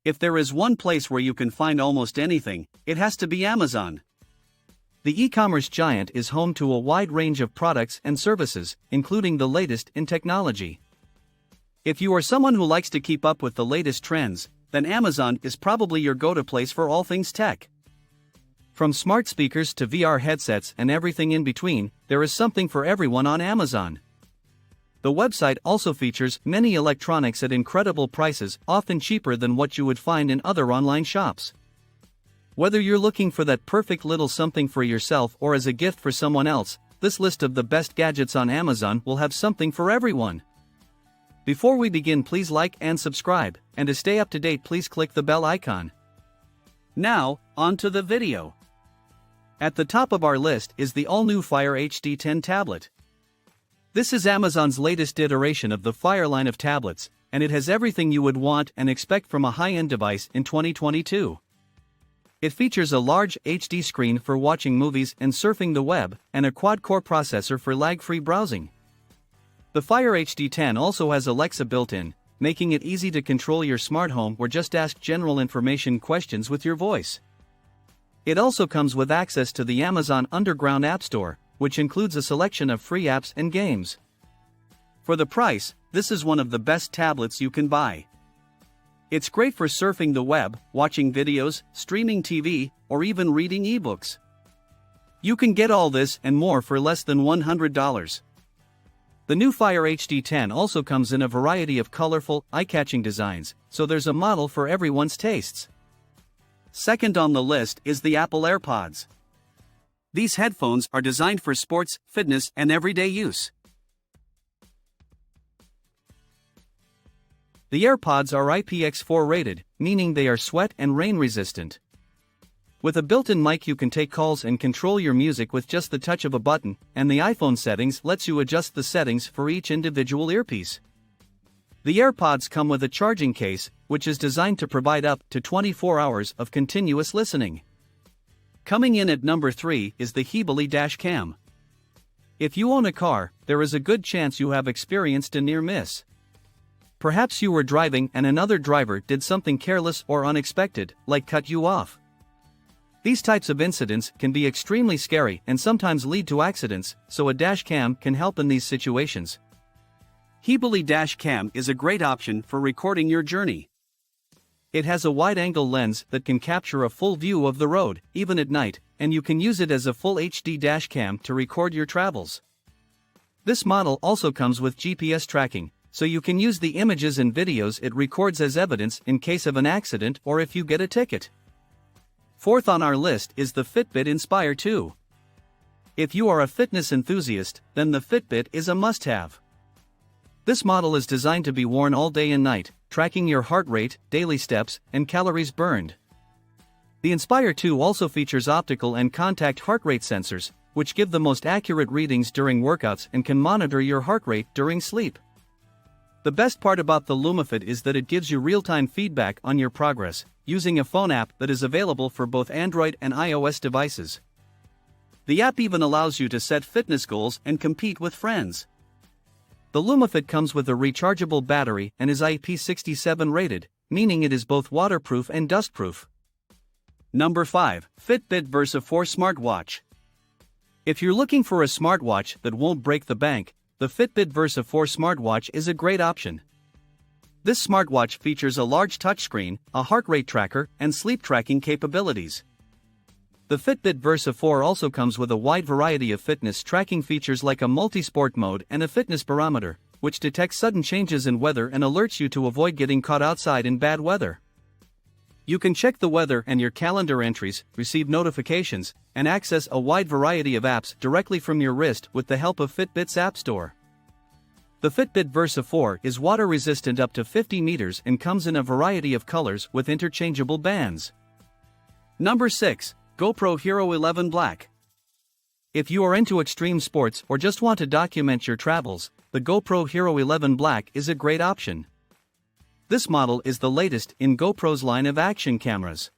If there is one place where you can find almost anything, it has to be Amazon. The e-commerce giant is home to a wide range of products and services, including the latest in technology. If you are someone who likes to keep up with the latest trends, then Amazon is probably your go-to place for all things tech. From smart speakers to VR headsets and everything in between, there is something for everyone on Amazon. The website also features many electronics at incredible prices, often cheaper than what you would find in other online shops. Whether you're looking for that perfect little something for yourself or as a gift for someone else, this list of the best gadgets on Amazon will have something for everyone. Before we begin, please like and subscribe, and to stay up to date, please click the bell icon. Now, on to the video. At the top of our list is the all-new Fire HD 10 tablet. This is Amazon's latest iteration of the Fire line of tablets, and it has everything you would want and expect from a high-end device in 2022. It features a large HD screen for watching movies and surfing the web, and a quad-core processor for lag-free browsing. The Fire HD 10 also has Alexa built-in, making it easy to control your smart home or just ask general information questions with your voice. It also comes with access to the Amazon Underground App Store, which includes a selection of free apps and games. For the price, this is one of the best tablets you can buy. It's great for surfing the web, watching videos, streaming TV, or even reading ebooks. You can get all this and more for less than $100. The new Fire HD 10 also comes in a variety of colorful, eye-catching designs, so there's a model for everyone's tastes. Second on the list is the Apple AirPods. These headphones are designed for sports, fitness, and everyday use. The AirPods are IPX4 rated, meaning they are sweat and rain resistant. With a built-in mic, you can take calls and control your music with just the touch of a button, and the iPhone settings lets you adjust the settings for each individual earpiece. The AirPods come with a charging case, which is designed to provide up to 24 hours of continuous listening. Coming in at number 3 is the Heebly Dashcam. If you own a car, there is a good chance you have experienced a near miss. Perhaps you were driving and another driver did something careless or unexpected, like cut you off. These types of incidents can be extremely scary and sometimes lead to accidents, so a dash cam can help in these situations. Heebly Dashcam is a great option for recording your journey. It has a wide-angle lens that can capture a full view of the road, even at night, and you can use it as a full HD dashcam to record your travels. This model also comes with GPS tracking, so you can use the images and videos it records as evidence in case of an accident or if you get a ticket. Fourth on our list is the Fitbit Inspire 2. If you are a fitness enthusiast, then the Fitbit is a must-have. This model is designed to be worn all day and night, tracking your heart rate, daily steps, and calories burned. The Inspire 2 also features optical and contact heart rate sensors, which give the most accurate readings during workouts and can monitor your heart rate during sleep. The best part about the LumaFit is that it gives you real-time feedback on your progress, using a phone app that is available for both Android and iOS devices. The app even allows you to set fitness goals and compete with friends. The LumaFit comes with a rechargeable battery and is IP67 rated, meaning it is both waterproof and dustproof. Number 5. Fitbit Versa 4 Smartwatch. If you're looking for a smartwatch that won't break the bank, the Fitbit Versa 4 smartwatch is a great option. This smartwatch features a large touchscreen, a heart rate tracker, and sleep tracking capabilities. The Fitbit Versa 4 also comes with a wide variety of fitness tracking features like a multi-sport mode and a fitness barometer, which detects sudden changes in weather and alerts you to avoid getting caught outside in bad weather. You can check the weather and your calendar entries, receive notifications, and access a wide variety of apps directly from your wrist with the help of Fitbit's App Store. The Fitbit Versa 4 is water-resistant up to 50 meters and comes in a variety of colors with interchangeable bands. Number 6. GoPro Hero 11 Black. If you are into extreme sports or just want to document your travels, the GoPro Hero 11 Black is a great option. This model is the latest in GoPro's line of action cameras.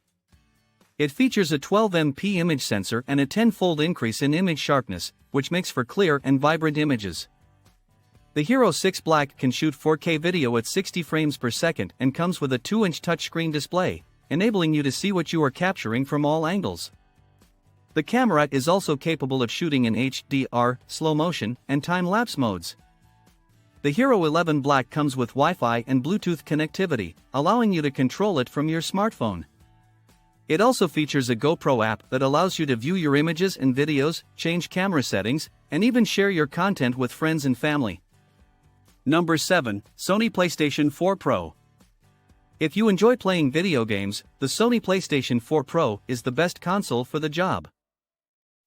It features a 12MP image sensor and a 10-fold increase in image sharpness, which makes for clear and vibrant images. The Hero 6 Black can shoot 4K video at 60 frames per second and comes with a 2-inch touchscreen display, enabling you to see what you are capturing from all angles. The camera is also capable of shooting in HDR, slow motion, and time-lapse modes. The Hero 11 Black comes with Wi-Fi and Bluetooth connectivity, allowing you to control it from your smartphone. It also features a GoPro app that allows you to view your images and videos, change camera settings, and even share your content with friends and family. Number 7. Sony PlayStation 4 Pro. If you enjoy playing video games, the Sony PlayStation 4 Pro is the best console for the job.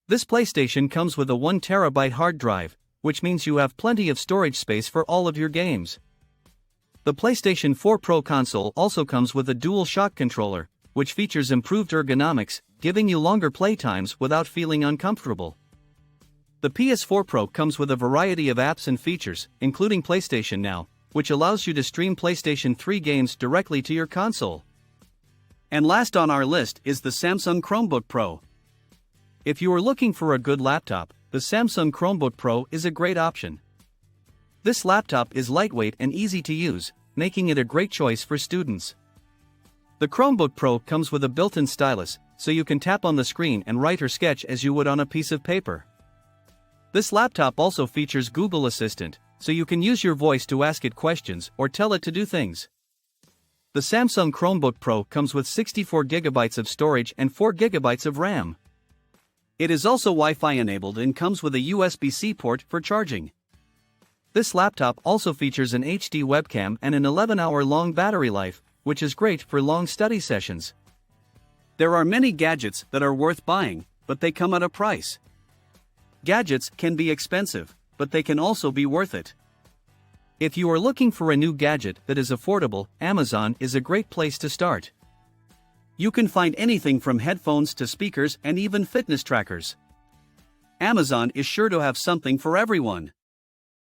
This PlayStation comes with a 1TB hard drive, which means you have plenty of storage space for all of your games. The PlayStation 4 Pro console also comes with a DualShock controller, which features improved ergonomics, giving you longer playtimes without feeling uncomfortable. The PS4 Pro comes with a variety of apps and features, including PlayStation Now, which allows you to stream PlayStation 3 games directly to your console. And last on our list is the Samsung Chromebook Pro. If you are looking for a good laptop, the Samsung Chromebook Pro is a great option. This laptop is lightweight and easy to use, making it a great choice for students. The Chromebook Pro comes with a built-in stylus, so you can tap on the screen and write or sketch as you would on a piece of paper. This laptop also features Google Assistant, so you can use your voice to ask it questions or tell it to do things. The Samsung Chromebook Pro comes with 64GB of storage and 4GB of RAM. It is also Wi-Fi enabled and comes with a USB-C port for charging. This laptop also features an HD webcam and an 11-hour-long battery life, which is great for long study sessions. There are many gadgets that are worth buying, but they come at a price. Gadgets can be expensive, but they can also be worth it. If you are looking for a new gadget that is affordable, Amazon is a great place to start. You can find anything from headphones to speakers and even fitness trackers. Amazon is sure to have something for everyone.